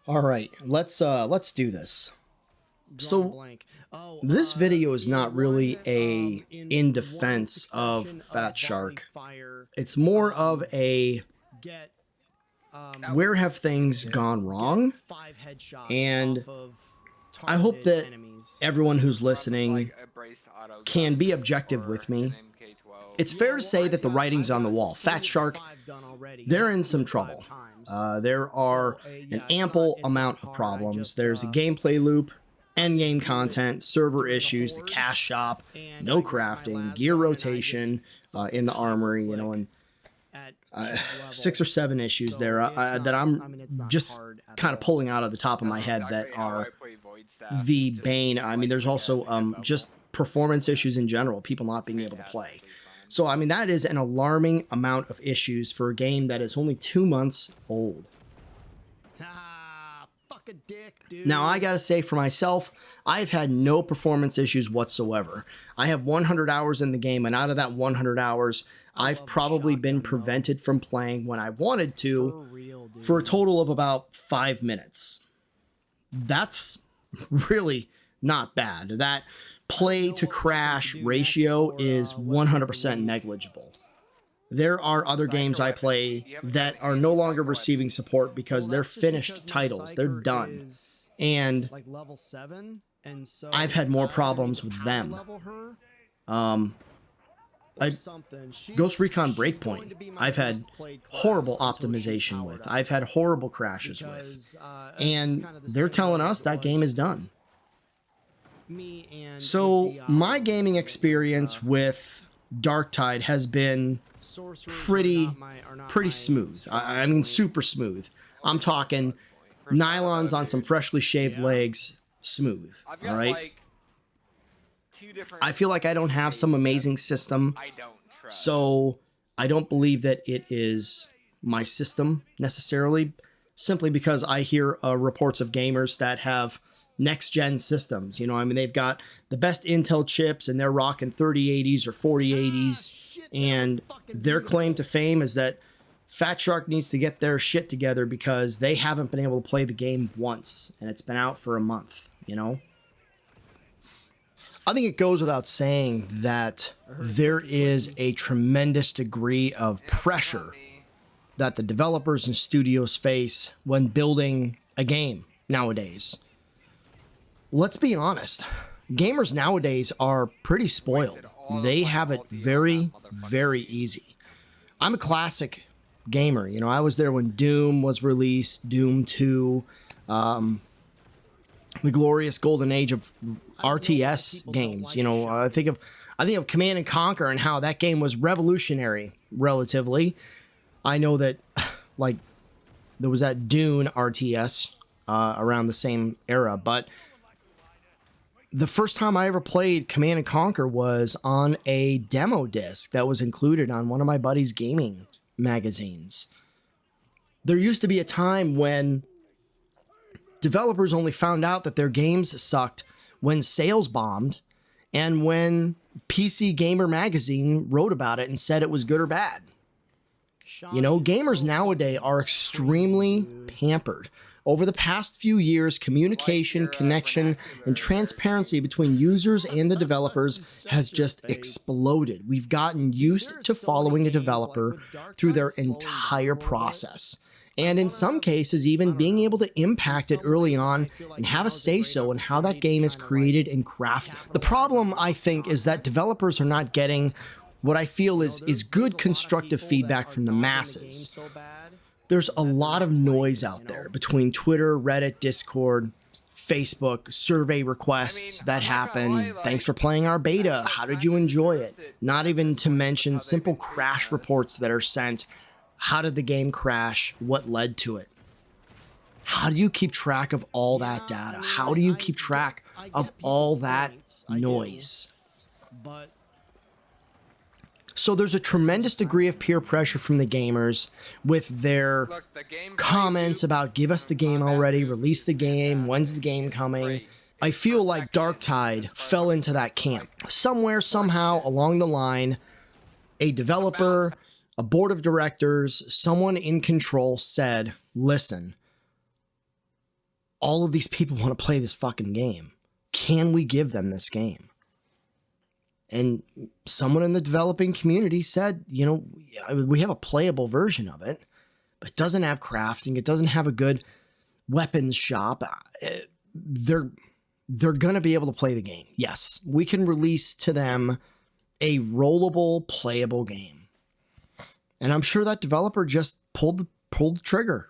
All right, let's do this. So this video is not really a in defense of Fat Shark. It's more of a where have things gone wrong? And I hope that everyone who's listening can be objective with me. It's fair to say that the writing's on the wall. Fat Shark, they're in some trouble. There are an ample amount of problems. There's a gameplay loop, endgame content, server issues, the cash shop, no crafting, gear rotation in the armory, you know, and 6 or 7 issues there that I'm just kind of pulling out of the top of my head that are the bane. I mean, there's also just performance issues in general, people not being able to play. So, I mean, that is an alarming amount of issues for a game that is only 2 months old. Fuck a dick, dude. Now, I gotta say for myself, I've had no performance issues whatsoever. I have 100 hours in the game, and out of that 100 hours, I've probably been prevented from playing when I wanted to for a total of about 5 minutes. That's really not bad. That play to crash ratio is 100% negligible. There are other games I play that are no longer receiving support because they're finished titles. They're done. And I've had more problems with them. Ghost Recon Breakpoint, I've had horrible optimization with. I've had horrible crashes with. And they're telling us that game is done. So my gaming experience with Darktide has been pretty smooth. I mean, super smooth. I'm talking nylons on some freshly shaved legs, smooth. All right. I feel like I don't have some amazing system, so I don't believe that it is my system necessarily, simply because I hear reports of gamers that have next-gen systems. You know, I mean, they've got the best Intel chips, and they're rocking 3080s or 4080s, and their claim to fame is that Fat Shark needs to get their shit together because they haven't been able to play the game once, and it's been out for a month, you know? I think it goes without saying that there is a tremendous degree of pressure that the developers and studios face when building a game nowadays. Let's be honest, gamers nowadays are pretty spoiled. They have it very, very easy. I'm a classic gamer. You know, I was there when Doom was released, Doom 2, the glorious golden age of RTS games. You know, I think of Command and Conquer and how that game was revolutionary, relatively. I know that, like, there was that Dune RTS around the same era, but the first time I ever played Command and Conquer was on a demo disc that was included on one of my buddy's gaming magazines. There used to be a time when developers only found out that their games sucked when sales bombed and when PC Gamer magazine wrote about it and said it was good or bad. You know, gamers nowadays are extremely pampered. Over the past few years, communication, connection, and transparency between users and the developers has just exploded. We've gotten used to following a developer through their entire process, and in some cases, even being able to impact it early on and have a say-so in how that game is created and crafted. The problem, I think, is that developers are not getting what I feel is good constructive feedback from the masses. There's a lot of noise out there between Twitter, Reddit, Discord, Facebook, survey requests that happen. Thanks for playing our beta. How did you enjoy it? Not even to mention simple crash reports that are sent. How did the game crash? What led to it? How do you keep track of all that data? How do you keep track of all that noise? So there's a tremendous degree of peer pressure from the gamers with their comments about give us the game already, release the game, when's the game coming. I feel like Darktide fell into that camp. Somewhere, somehow, along the line, a developer, a board of directors, someone in control said, listen, all of these people want to play this fucking game. Can we give them this game? And someone in the developing community said, you know, we have a playable version of it, but it doesn't have crafting. It doesn't have a good weapons shop. They're going to be able to play the game. Yes, we can release to them a rollable, playable game. And I'm sure that developer just pulled the trigger.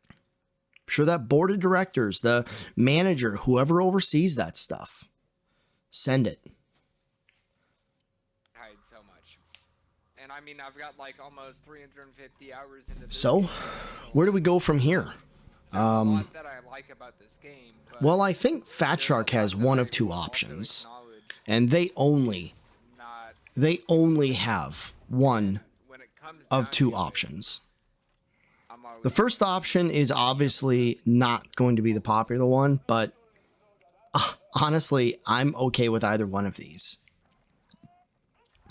I'm sure that board of directors, the manager, whoever oversees that stuff, send it. So much. And I mean, I've got like almost 350 hours into this so game, where do we go from here? There's a lot that I like about this game, but well, I think Fat Shark has one of two options, and they only have one of two options. The first option is obviously not going to be the popular one, but honestly, I'm okay with either one of these.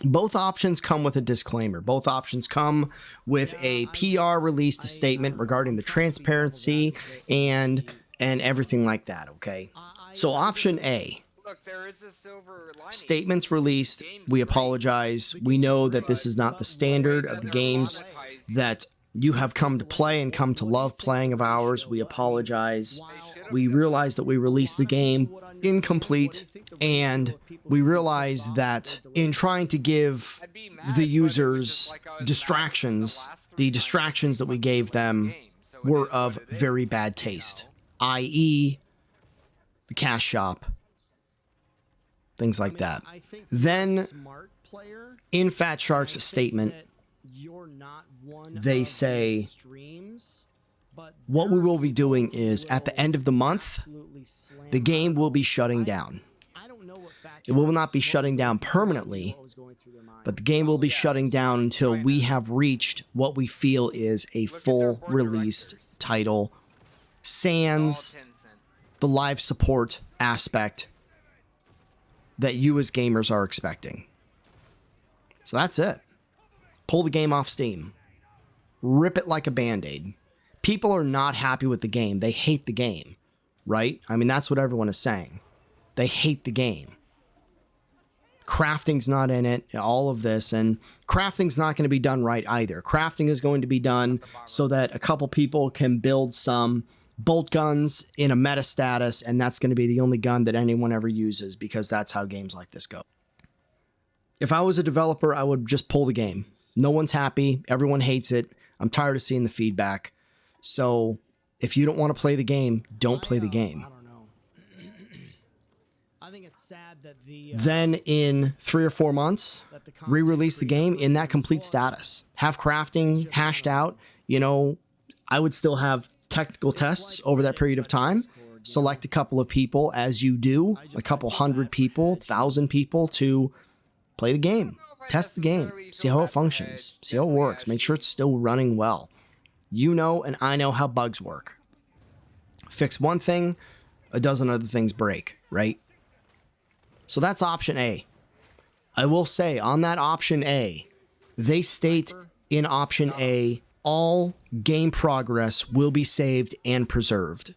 Both options come with a disclaimer. Both options come with a PR released statement regarding the transparency and everything like that, okay? So option A, look, there is a silver lining. Statements released. We apologize. We know that this is not the standard of the games that you have come to play and come to love playing of ours. We apologize. We realize that we released the game incomplete, and we realize that in trying to give the users distractions, the distractions that we gave them were of very bad taste, i.e. the cash shop, things like that. Then, in Fat Shark's statement, they say, what we will be doing is, at the end of the month, the game will be shutting down. It will not be shutting down permanently, but the game will be shutting down until we have reached what we feel is a full released title, sans the live support aspect that you as gamers are expecting. So that's it. Pull the game off Steam. Rip it like a Band-Aid. People are not happy with the game. They hate the game, right? I mean, that's what everyone is saying. They hate the game. Crafting's not in it, all of this, and crafting's not going to be done right either. Crafting is going to be done so that a couple people can build some bolt guns in a meta status, and that's going to be the only gun that anyone ever uses, because that's how games like this go. If I was a developer, I would just pull the game. No one's happy. Everyone hates it. I'm tired of seeing the feedback. So if you don't want to play the game, don't play the game. I think it's sad that then in 3 or 4 months, re-release the game in that complete status. Have crafting hashed out. You know, I would still have technical tests over that period of time. Select a couple of people, as you do, a couple hundred people, 1,000 people, to play the game. Test the game. See how it functions. See how it works. Make sure it's still running well. You know and I know how bugs work. Fix one thing, a dozen other things break, right? So that's option A. I will say on that option A, they state in option A, all game progress will be saved and preserved.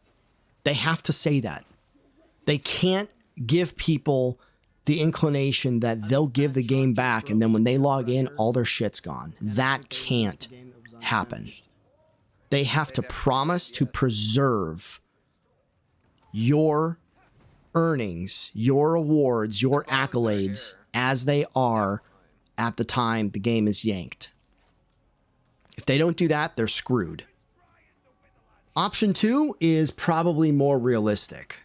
They have to say that. They can't give people the inclination that they'll give the game back and then when they log in, all their shit's gone. That can't happen. They have to promise to preserve your earnings, your awards, your accolades as they are at the time the game is yanked. If they don't do that, they're screwed. Option 2 is probably more realistic,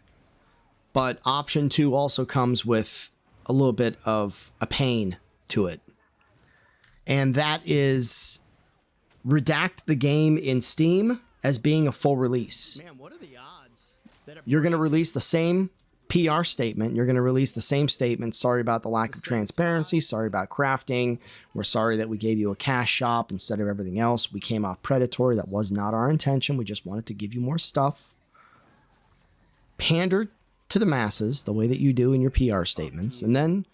but option 2 also comes with a little bit of a pain to it. And that is redact the game in Steam as being a full release. Man, what are the odds that You're going to release the same PR statement. You're going to release the same statement. Sorry about the lack of transparency. Sorry about crafting. We're sorry that we gave you a cash shop instead of everything else. We came off predatory. That was not our intention. We just wanted to give you more stuff. Pander to the masses the way that you do in your PR statements, and then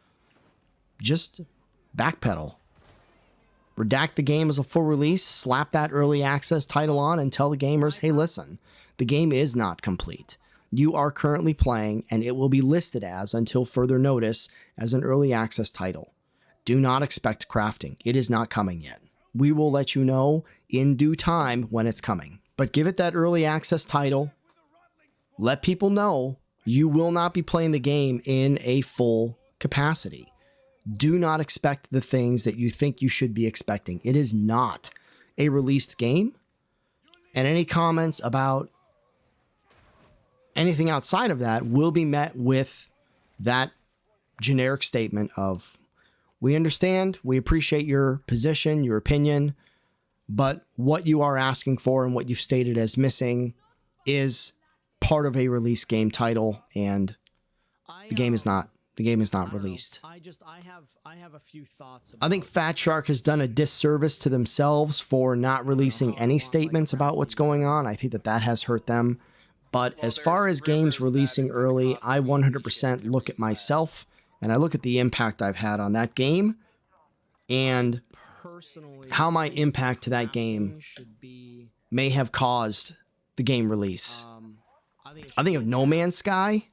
just backpedal. Redact the game as a full release, slap that early access title on, and tell the gamers, hey, listen, The game is not complete. You are currently playing, and it will be listed as, until further notice, as an early access title. Do not expect crafting. It is not coming yet. We will let you know in due time when it's coming. But give it that early access title. Let people know you will not be playing the game in a full capacity. Do not expect the things that you think you should be expecting. It is not a released game. And any comments about anything outside of that will be met with that generic statement of, we understand, we appreciate your position, your opinion, but what you are asking for and what you've stated as missing is part of a release game title, and the game is not released. I have a few thoughts. I think Fat Shark has done a disservice to themselves for not releasing any statements about what's going on. I think that has hurt them. But as far as games releasing early, I 100% look at myself and I look at the impact I've had on that game and how my impact to that game may have caused the game release. I think of No Man's Sky,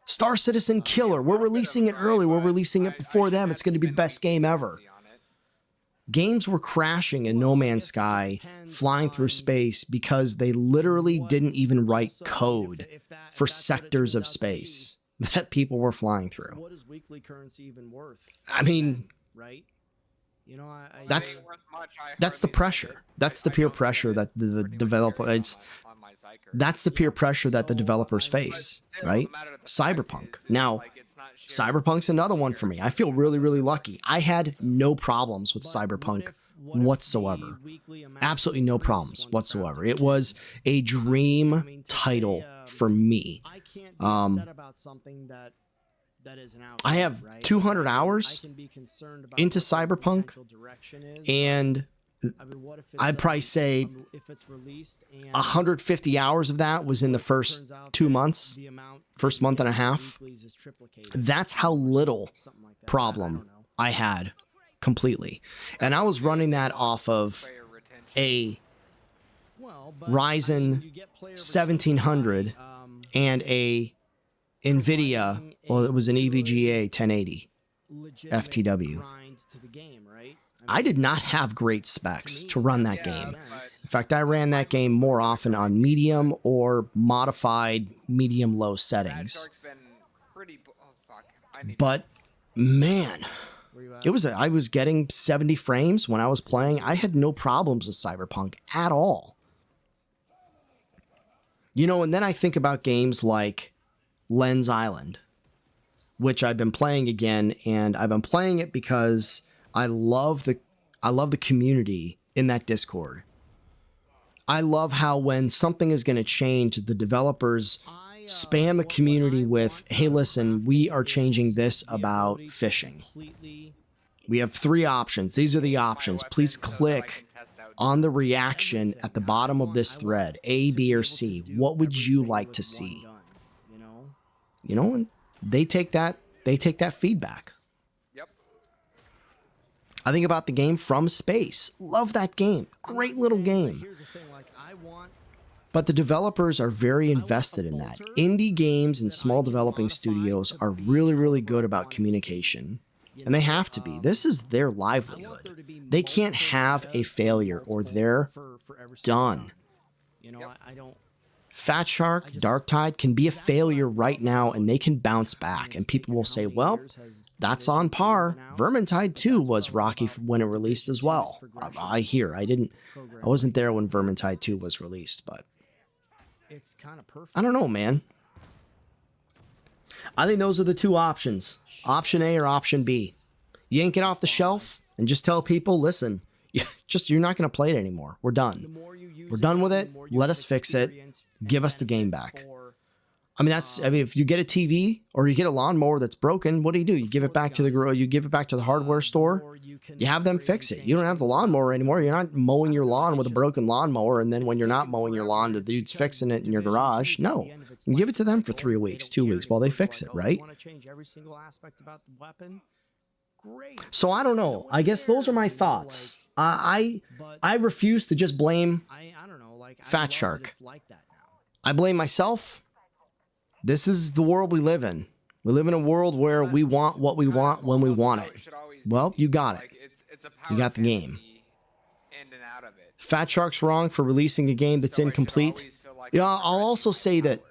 Star Citizen Killer. We're releasing it early. We're releasing it before them. It's going to be the best game ever. Games were crashing in No Man's Sky, flying through space, because they literally didn't even write code for sectors of space that people were flying through. What is weekly currency even worth? I mean, right? You know, that's the pressure. That's the peer pressure that the developer. That's the peer pressure that the developers face, right? Cyberpunk. Now, Cyberpunk's another one for me. I feel really, really lucky. I had no problems with Cyberpunk whatsoever. Absolutely no problems whatsoever. It was a dream title for me. I have 200 hours into Cyberpunk, and I'd probably say 150 hours of that was in the first 2 months, first month and a half. That's how little problem I had completely. And I was running that off of a Ryzen 1700 and a NVIDIA, well, it was an EVGA 1080 FTW. I did not have great specs to run that game. In fact, I ran that game more often on medium or modified medium-low settings. But man, I was getting 70 frames when I was playing. I had no problems with Cyberpunk at all. You know, and then I think about games like Lens Island, which I've been playing again, and I've been playing it because I love the community in that Discord. I love how when something is going to change, the developers spam the community with, hey, listen, we are changing this about fishing. We have 3 options. These are the options. Please click on the reaction at the bottom of this thread, A, B, or C. What would you like to see? You know, and they take that feedback. I think about the game From Space. Love that game. Great little game. But the developers are very invested in that. Indie games and small developing studios are really, really good about communication. And they have to be. This is their livelihood. They can't have a failure or they're done. Fat Shark, Darktide can be a failure right now and they can bounce back. And people will say, well, that's on par. Vermintide 2 was rocky when it released as well. I wasn't there when Vermintide 2 was released, but I don't know, man. I think those are the 2 options. Option A or option B. Yank it off the shelf and just tell people, listen, you're not going to play it anymore. We're done. We're done with it. Let us fix it. Give us the game back. I mean, if you get a TV or you get a lawnmower that's broken, what do? You give it back to the hardware store. You have them fix it. You don't have the lawnmower anymore. You're not mowing your lawn with a broken lawnmower, and then when you're not mowing your lawn, the dude's fixing it in your garage. No, you give it to them for 3 weeks, 2 weeks while they fix it, right? So I don't know. I guess those are my thoughts. I refuse to just blame Fat Shark. I blame myself. This is the world we live in. We live in a world where we want what we want when we want it. Well, you got it. You got the game. Fat Shark's wrong for releasing a game that's incomplete. Yeah, I'll also say that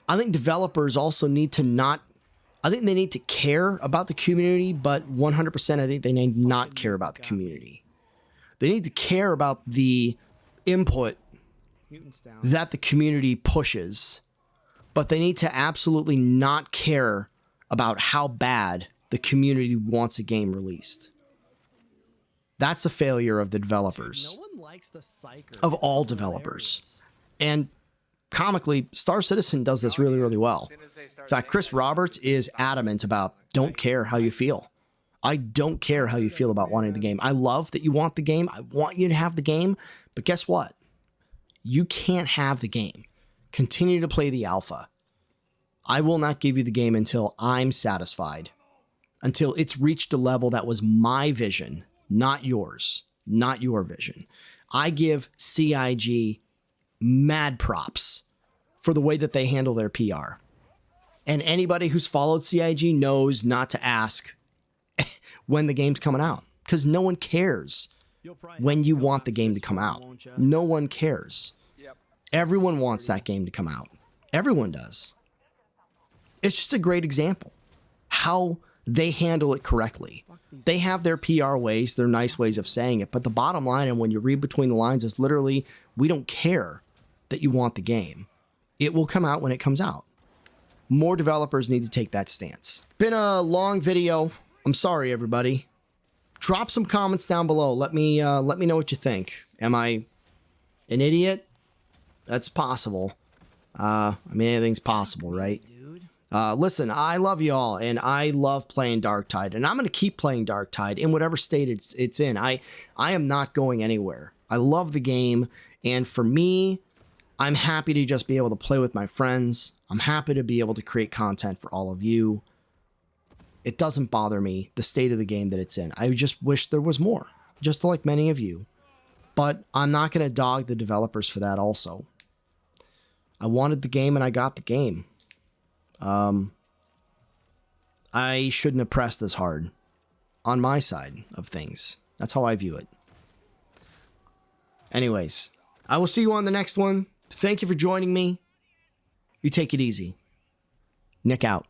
I think developers also need to not, I think they need to care about the community, but 100% I think they need not care about the community. They need to care about the input that the community pushes, but they need to absolutely not care about how bad the community wants a game released. That's a failure of the developers, of all developers. And comically, Star Citizen does this really, really well. In fact, Chris Roberts is adamant about don't care how you feel. I don't care how you feel about wanting the game. I love that you want the game. I want you to have the game. But guess what? You can't have the game. Continue to play the alpha. I will not give you the game until I'm satisfied. Until it's reached a level that was my vision, not yours, not your vision. I give CIG mad props for the way that they handle their PR. And anybody who's followed CIG knows not to ask when the game's coming out, because no one cares when you want the game to come out. No one cares. Everyone wants that game to come out. Everyone does. It's just a great example how they handle it correctly. They have their PR ways, their nice ways of saying it, but the bottom line, and when you read between the lines, is literally, we don't care that you want the game. It will come out when it comes out. More developers need to take that stance. Been a long video. I'm sorry, everybody. Drop some comments down below. Let me know what you think. Am I an idiot? That's possible. I mean, anything's possible, right? Listen, I love y'all, and I love playing Darktide, and I'm going to keep playing Darktide in whatever state it's in. I am not going anywhere. I love the game, and for me, I'm happy to just be able to play with my friends. I'm happy to be able to create content for all of you. It doesn't bother me, the state of the game that it's in. I just wish there was more, just like many of you. But I'm not going to dog the developers for that also. I wanted the game, and I got the game. I shouldn't have pressed this hard on my side of things. That's how I view it. Anyways, I will see you on the next one. Thank you for joining me. You take it easy. Nick out.